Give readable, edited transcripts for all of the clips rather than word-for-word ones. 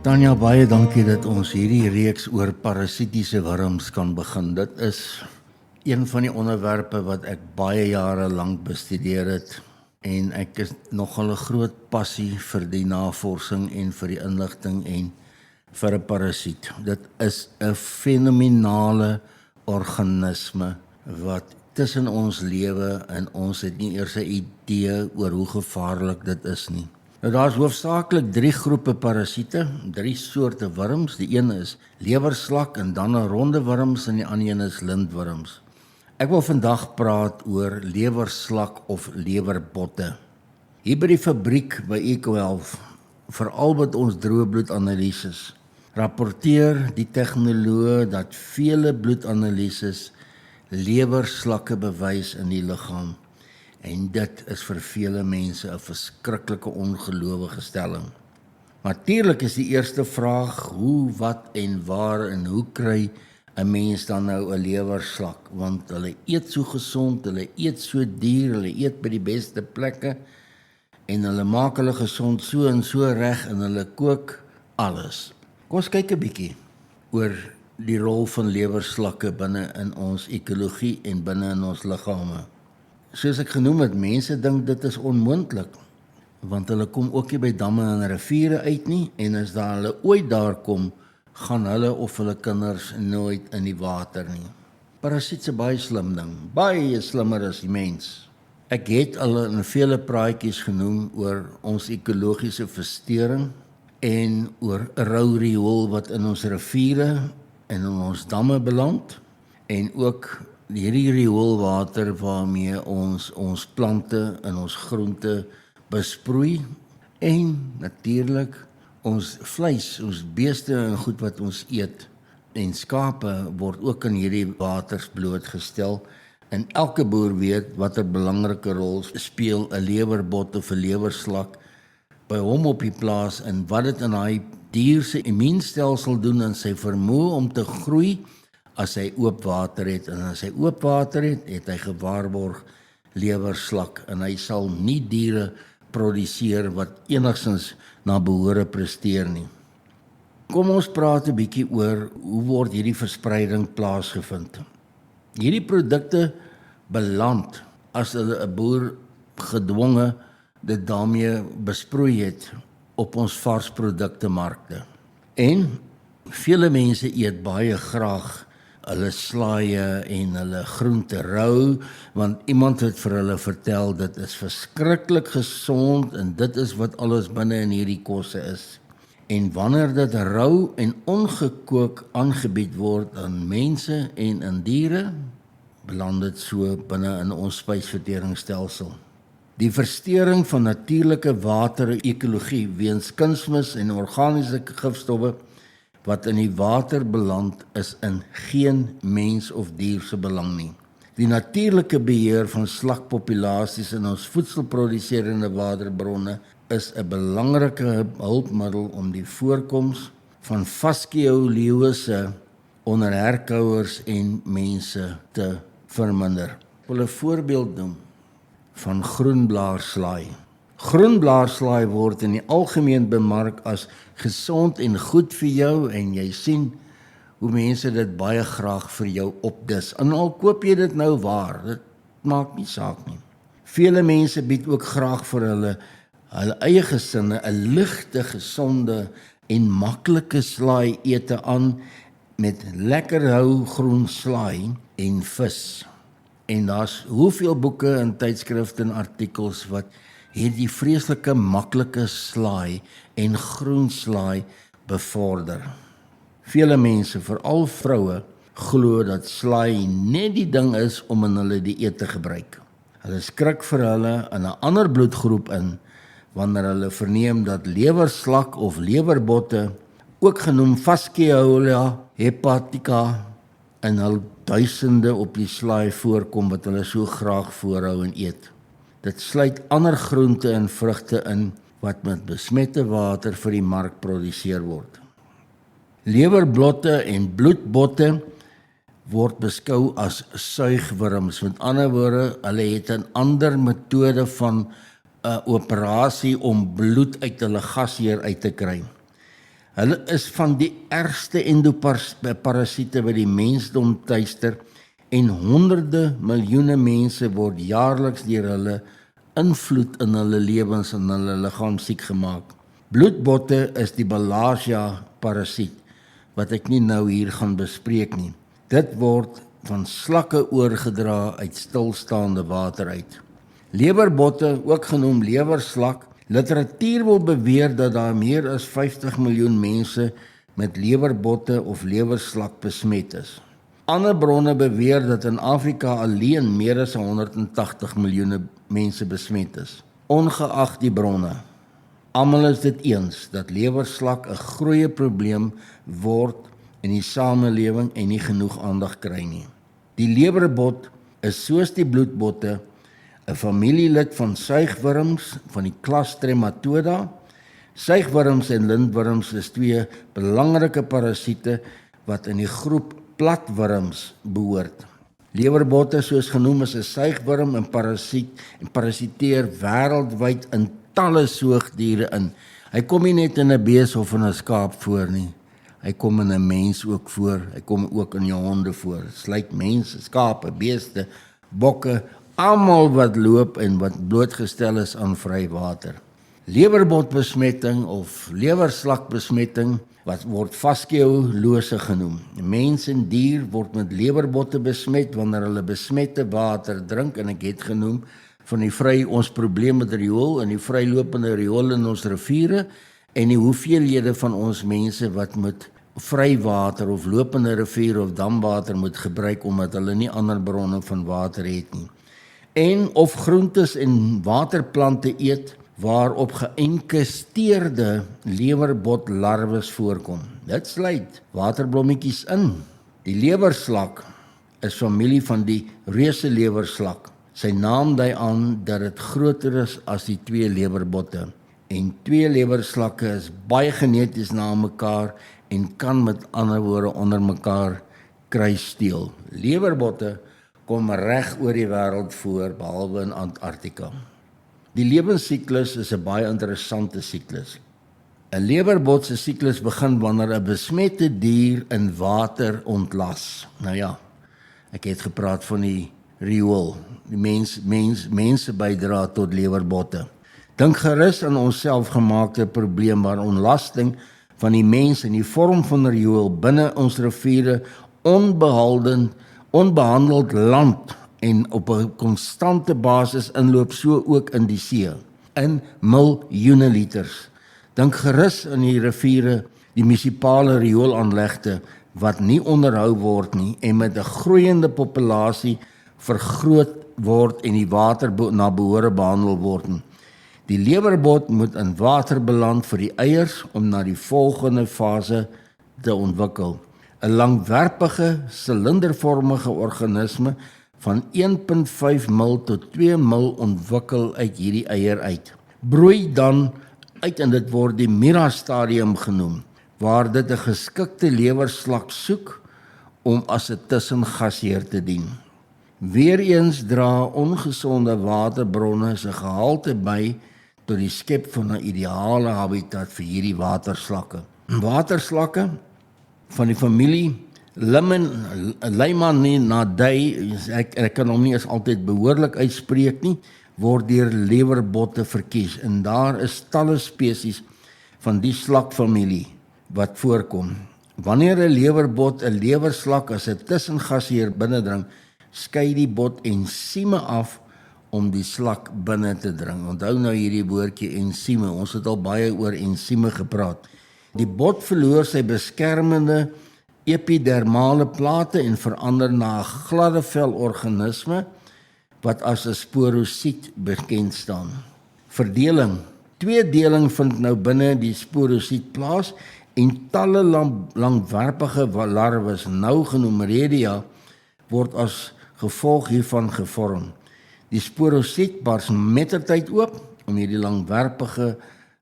Tanya, baie dankie dat ons hierdie reeks oor parasitiese wurms kan begin. Dit is een van die onderwerpe wat ek baie jare lank bestudeer het en ek is nogal 'n groot passie vir die navorsing en vir die inligting en vir 'n parasiet. Dit is 'n fenominale organisme wat tussen ons lewe en ons het nie eers 'n idee oor hoe gevaarlik dit is nie. Nou daar's hoofsaaklik 3 groepe parasiete, 3 soorte wurms. Die een is lewerslak en dan 'n ronde wurms en die ander een is lintwurms. Ek wil vandag praat oor lewerslak of lewerbotte. Hier by die fabriek by Eco-Health, veral met ons droë bloedanalises, rapporteer die tegnoloog dat vele bloedanalises lewerslakke bewys in die liggaam. En dit is vir vele mense 'n verskriklike ongelowige stelling. Natuurlik is die eerste vraag hoe, wat en waar en hoe kry 'n mens dan nou 'n lewerslak? Want hulle eet so gesond, hulle eet so duur, hulle eet by die beste plekke en hulle maak hulle gesond so en so reg en hulle kook alles. Kom ons kyk 'n bietjie oor die rol van lewerslakke binne in ons ekologie en binne in ons liggame. Soos ek genoem het, mense dink dit is onmoontlik, want hulle kom ook nie by damme en riviere uit nie, en as daar hulle ooit daar kom, gaan hulle of hulle kinders nooit in die water nie. Parasiet is 'n baie slim ding, baie slimmer as die mens. Ek het al in vele praatjies genoem oor ons ekologiese versteuring en oor 'n rou riool wat in ons riviere en in ons damme beland, en ook hierdie rioolwater waarmee ons plante en ons groente besproei en natuurlik ons vleis, ons beeste en goed wat ons eet en skape word ook in hierdie waters blootgestel. En elke boer weet watter belangrike rol speel 'n lewerbot of 'n lewerslak by hom op die plaas en wat dit in daai dier se immuunstelsel doen en sy vermoë om te groei as hy oop water het. En as hy oop water het, het hy gewaarborg lewerslak en hy sal nie diere produseer wat enigstens na behore presteer nie. Kom ons praat 'n bietjie oor hoe word hierdie verspreiding plaasgevind. Hierdie produkte beland as 'n boer gedwonge dit daarmee besproei het op ons varsprodukte markte. En vele mense eet baie graag hulle slaaie en hulle groente rou, want iemand het vir hulle vertel dit is verskriklik gesond en dit is wat alles binne in hierdie kosse is. En wanneer dit rou en ongekook aangebied word aan mense en aan diere, beland dit so binne in ons spysverteringsstelsel. Die versteuring van natuurlike water-ekologie weens kunsmis en organiese gifstowwe wat in die water beland is in geen mens of dier se belang nie. Die natuurlike beheer van slakpopulasies in ons voedselproduserende waterbronne is 'n belangrike hulpmiddel om die voorkoms van vaskioleose onder herkouers en mense te verminder. Ek wil 'n voorbeeld noem van groenblaarslaai. Groenblaarslaai word in die algemeen bemark as gesond en goed vir jou en jy sien hoe mense dit baie graag vir jou opdis. En al koop jy dit nou waar, dit maak nie saak nie. Vele mense bied ook graag vir hulle eie gesinne 'n ligte, gesonde en maklike slaai ete aan met lekker hou groen slaai en vis. En daar's hoeveel boeke en tydskrifte en artikels wat hierdie vreeslike maklike slaai en groen slaai bevorder. Vele mense, veral vroue, glo dat slaai net die ding is om in hulle dieet te gebruik. Hulle skrik vir hulle in 'n ander bloedgroep in wanneer hulle verneem dat lewerslak of lewerbotte, ook genoem Fasciola hepatica, in hul duisende op die slaai voorkom wat hulle so graag voorhou en eet. Dit sluit ander groente en vrugte in wat met besmette water vir die mark produseer word. Lewerblotte en bloedbotte word beskou as suigwurms. Met ander woorde, hulle het 'n ander metode van 'n operasie om bloed uit hulle gasheer uit te kry. Hulle is van die ergste endoparasiete wat die mensdom tuister en honderde miljoene mense word jaarliks deur hulle invloed in hulle lewens en hulle liggaam siek gemaak. Bloedbotte is die Bilharzia parasiet wat ek nie nou hier gaan bespreek nie. Dit word van slakke oorgedra uit stilstaande water uit. Lewerbotte, ook genoem lewerslak. Literatuur wil beweer dat daar meer as 50 miljoen mense met lewerbotte of lewerslak besmet is. Ander bronne beweer dat in Afrika alleen meer as 180 miljoen mense besmet is. Ongeag die bronne, almal is dit eens dat lewerslak 'n groeie probleem word in die samelewing en nie genoeg aandag kry nie. Die lewerbot is soos die bloedbotte 'n familielid van suigwurms van die klas Trematoda. Suigwurms en lintworms is twee belangrike parasiete wat in die groep platwurms behoort. Lewerbotte, soos genoem, is 'n suigwurm en parasiteer wêreldwyd in talle soogdiere in. Hy kom nie net in 'n bees of in 'n skaap voor nie. Hy kom in 'n mens ook voor. Hy kom ook in jou honde voor. Dit sluit mense, skape, beeste, bokke, almal wat loop en wat blootgestel is aan vry water. Lewerbotbesmetting of lewerslakbesmetting wat word vaskeulose genoem. Mens en dier word met lewerbotte besmet wanneer hulle besmette water drink, en ek het genoem van die ons probleem met riool en die vrylopende riool in ons riviere en die hoeveelhede van ons mense wat met vrywater of lopende rivier of damwater moet gebruik omdat hulle nie ander bronne van water het nie. En of groentes en waterplante eet waarop geïnkrusteerde lewerbotlarwes voorkom. Dit sluit waterblommetjies in. Die lewerslak is familie van die reuselewerslak. Sy naam dui aan dat dit groter is as die twee lewerbotte. En twee lewerslakke is baie geneties na mekaar en kan met ander woorde onder mekaar kruissteel. Lewerbotte kom reg oor die wêreld voor, behalwe in Antarktika. Die lewensiklus is 'n baie interessante siklus. 'n Lewerbot se siklus begin wanneer 'n besmette dier in water ontlas. Nou ja, ek het gepraat van die riool, die mense bydra tot lewerbotte. Dink gerus aan ons selfgemaakte probleem waar ontlasting van die mens in die vorm van riool binne ons riviere onbehandeld land en op 'n konstante basis inloop, so ook in die see, in miljoene liters. Dink gerus aan die riviere, die munisipale rioolaanlegte wat nie onderhou word nie en met 'n groeiende populasie vergroot word en die water na behore behandel word. Die lewerbot moet in water beland vir die eiers om na die volgende fase te ontwikkel. 'n Langwerpige, silindervormige organisme van 1.5 mil tot 2 mil ontwikkel uit hierdie eier uit. Broei dan uit en dit word die Mira-stadium genoem, waar dit 'n geskikte lewerslak soek om as 'n tussengasheer te dien. Weereens dra ongesonde waterbronne se gehalte by tot die skep van 'n ideale habitat vir hierdie waterslakke. Waterslakke van die familie Leimanninadeae, ek kan hom nie as altyd behoorlik uitspreek nie, word deur lewerbotte verkies en daar is talle spesies van die slakfamilie wat voorkom. Wanneer 'n lewerbot 'n lewerslak as 'n tussengasheer binnendring, skei die bot ensieme af om die slak binne te dring. Onthou nou hierdie woordjie ensieme, ons het al baie oor ensieme gepraat. Die bot verloor sy beskermende epidermale plate en verander na 'n gladde velorganisme wat as 'n sporosiet bekend staan. Verdeling. Tweedeling vind nou binne die sporosiet plaas en talle langwerpige larwes, nou genoem redia, word as gevolg hiervan gevorm. Die sporosiet bars mettertyd oop om hierdie langwerpige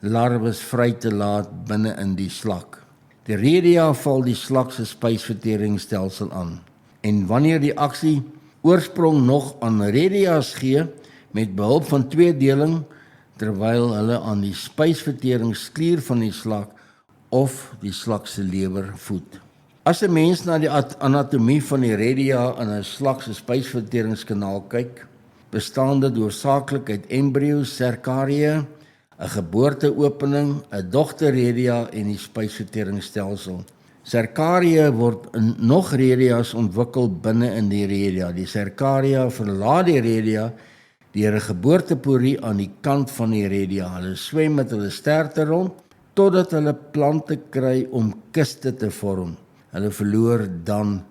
larwes vry te laat binne in die slak. Die redia val die slak se spysverteringsstelsel aan. En wanneer die aksie oorsprong nog aan redias gee met behulp van tweedeling, terwyl hulle aan die spysverteringsklier van die slak of die slak se lewer voed. As 'n mens na die anatomie van die redia in 'n slak se spysverteringskanaal kyk, bestaan dit hoofsaaklik uit embryos, serkarie, 'n geboorteopening, 'n dogterredia en die spysverteringsstelsel. Serkarie word in nog redias ontwikkel binne in die redia. Die serkaria verlaat die redia deur 'n geboorteporie aan die kant van die redia. Hulle swem met hulle sterte rond totdat hulle plante kry om kiste te vorm. Hulle verloor dan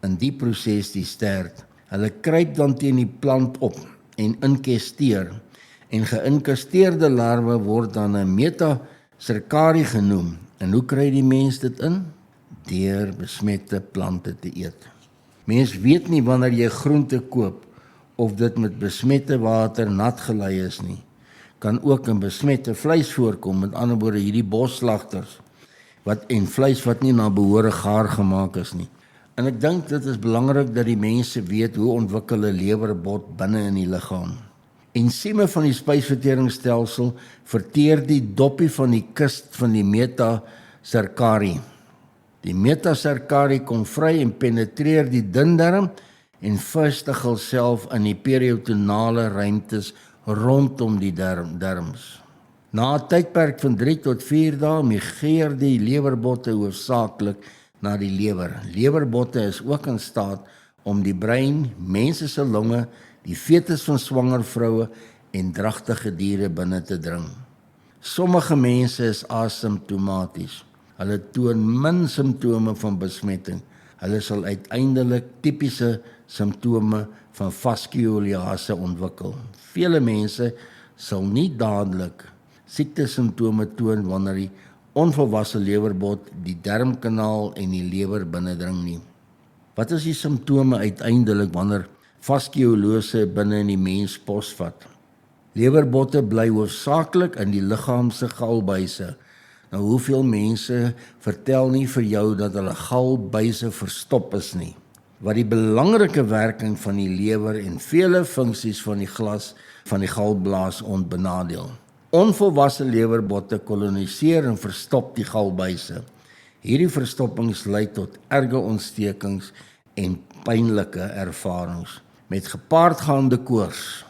in die proses die stert. Hulle kruip dan teen die plant op en inkesteer. En geïnkesteerde larwe word dan 'n metaserkarie genoem. En hoe kry die mens dit in? Deur besmette plante te eet. Mens weet nie wanneer jy groente koop of dit met besmette water nat gelei is nie. Kan ook in besmette vleis voorkom, met ander woorde hierdie bosslagters en vleis wat nie na behore gaar gemaak is nie. En ek dink dit is belangrik dat die mense weet hoe ontwikkel 'n lewerbot binne in die liggaam. Ensieme van die spysverteringsstelsel verteer die doppie van die kist van die metaserkarie. Die metaserkarie kom vry en penetreer die dundarm en vestig homself in die periotonale ruimtes rondom die darms. Na 'n tydperk van 3 tot 4 dae migreer die lewerbotte hoofsaaklik na die lewer. Lewerbotte is ook in staat om die brein, mense se longe, die fetus van swanger vroue en dragtige diere binne te dring. Sommige mense is asymptomaties. Hulle toon min simptome van besmetting. Hulle sal uiteindelik tipiese simptome van vaskoliase ontwikkel. Vele mense sal nie dadelik siektesimptome toon wanneer die onvolwasse lewerbot die darmkanaal en die lewer binnendring nie. Wat is die simptome uiteindelik wanneer vaskoliase binne in die mens posvat? Lewerbotte bly hoofsaaklik in die liggaam se galbuise. Nou hoeveel mense vertel nie vir jou dat hulle galbuise verstop is nie. Wat die belangrike werking van die lewer en vele funksies van die glas van die galblaas ontbenadeel. Onvolwasse lewerbotte koloniseer en verstop die galbuise. Hierdie verstoppings lei tot erge ontstekings en pynlike ervarings met gepaardgaande koors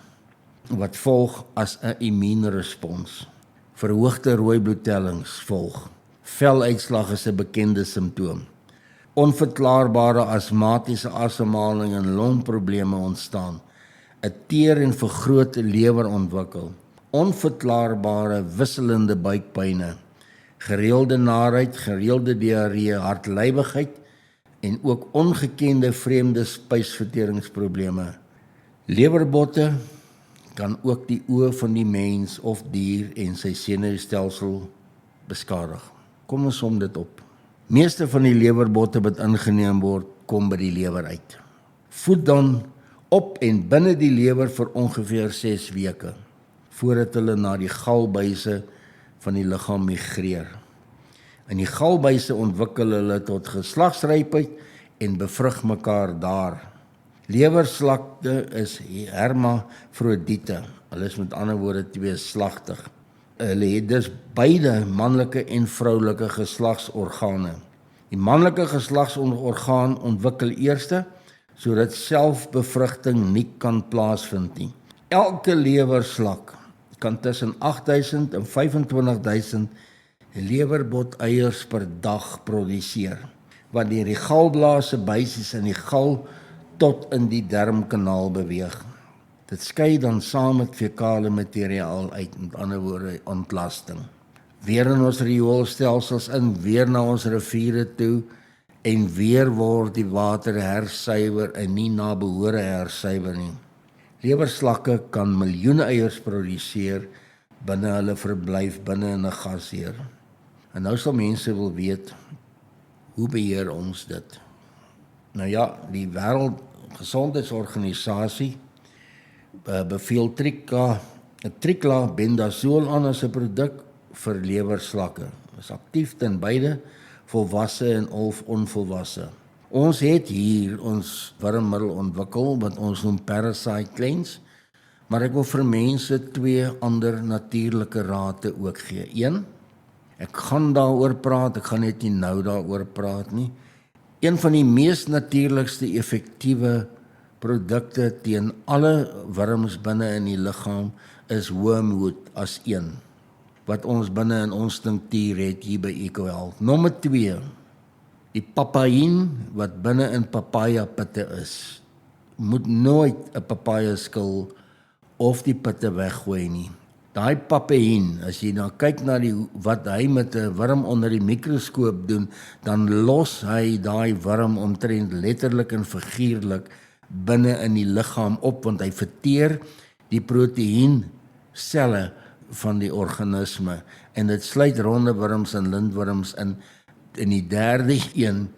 wat volg as 'n immuunrespons. Verhoogde rooi bloedtellings volg. Veluitslag is 'n bekende simptoom. Onverklaarbare asmatiese asemhaling en longprobleme ontstaan. 'n Teer en vergrote lewer ontwikkel. Onverklaarbare wisselende buikpyne. Gereelde naarheid, gereelde diarree, hartlywigheid en ook ongekende vreemde spysverteringsprobleme. Lewerbotte kan ook die oë van die mens of dier en sy senuistelsel beskadig. Kom ons som dit op. Meeste van die lewerbotte wat ingeneem word, kom by die lewer uit. Voed dan op en binne die lewer vir ongeveer 6 weke, voordat hulle na die galbuise van die liggaam migreer. In die galbuise ontwikkel hulle tot geslagsrypheid en bevrug mekaar daar. Lewerslakte is hermafrodiete. Hulle is met ander woorde tweeslagtig. Hulle het dus beide manlike en vroulike geslagsorgane. Die manlike geslagsorgaan ontwikkel eerste sodat selfbevrugting nie kan plaasvind nie. Elke lewerslak kan tussen 8000 en 25000 lewerboteiers per dag produseer, wat deur die galblaas se buisies in die gal tot in die darmkanaal beweeg. Dit skei dan saam met fekale materiaal uit, met ander woorde ontlasting. Weer in ons rioolstelsels in, weer na ons riviere toe en weer word die water hersuiwer en nie na behore hersuiwer nie. Lewerslakke kan miljoene eiers produseer binne hulle verblyf binne in 'n gasheer. En nou sal mense wil weet, hoe beheer ons dit? Nou ja, die Wêreldgesondheidsorganisasie beveel triclabendazole aan as 'n produk vir lewerslakke. Dit is aktief ten beide volwasse en onvolwasse. Ons het hier ons wurmmiddel ontwikkel wat ons noem Parasite Cleanse, maar ek wil vir mense 2 ander natuurlike rade ook gee. 1, Ek gaan daaroor praat, ek gaan net nie nou daaroor praat nie. Een van die mees natuurlikste effektiewe produkte teen alle wurms binne in die liggaam is wormwood as een, wat ons binne in ons tinktuur het hier by EcoHealth. Nommer 2, die papaïen wat binne in papaya pitte is. Moet nooit 'n papaya skil of die pitte weggooi nie. Daai papaïen, as jy nou kyk na wat hy met 'n wurm onder die mikroskoop doen, dan los hy daai wurm omtrent letterlik en figuurlik binne in die liggaam op, want hy verteer die proteïenselle van die organisme en dit sluit ronde wurms en lintwurms in. En die derde een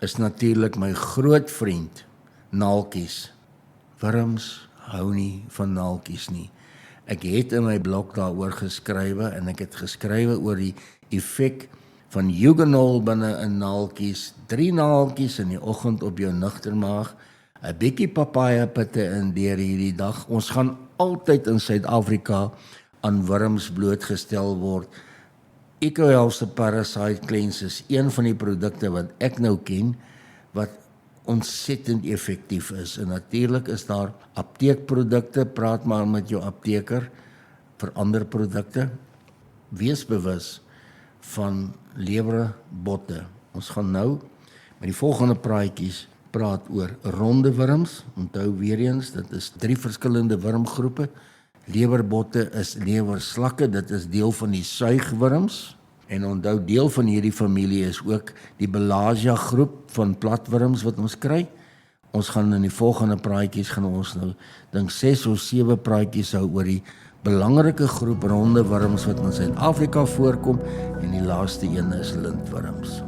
is natuurlik my groot vriend, naaltjies. Wurms hou nie van naaltjies nie. Ek het in my blog daaroor geskrywe en ek het geskrywe oor die effek van eugenol binne in naaltjies. 3 naaltjies in die oggend op jou nugtermaag, 'n bietjie papaya pitte in deur hierdie dag. Ons gaan altyd in Suid-Afrika aan wurms blootgestel word. EcoHealth se Parasite Cleanse is een van die produkte wat ek nou ken wat ontsettend effektief is. En natuurlik is daar apteekprodukte, praat maar met jou apteker vir ander produkte. Wees bewus van lewerbotte. Ons gaan nou met die volgende praatjies praat oor ronde wurms. Onthou weer eens, dit is 3 verskillende wurmgroepe. Lewerbotte is lewerslakke, dit is deel van die suigwurms. En onthou, deel van hierdie familie is ook die Belasia groep van platwurms wat ons kry. Ons gaan in die volgende praatjies gaan ons nou dink 6 of 7 praatjies hou oor die belangrike groep ronde wurms wat in Suid-Afrika voorkom en die laaste een is lintwurms.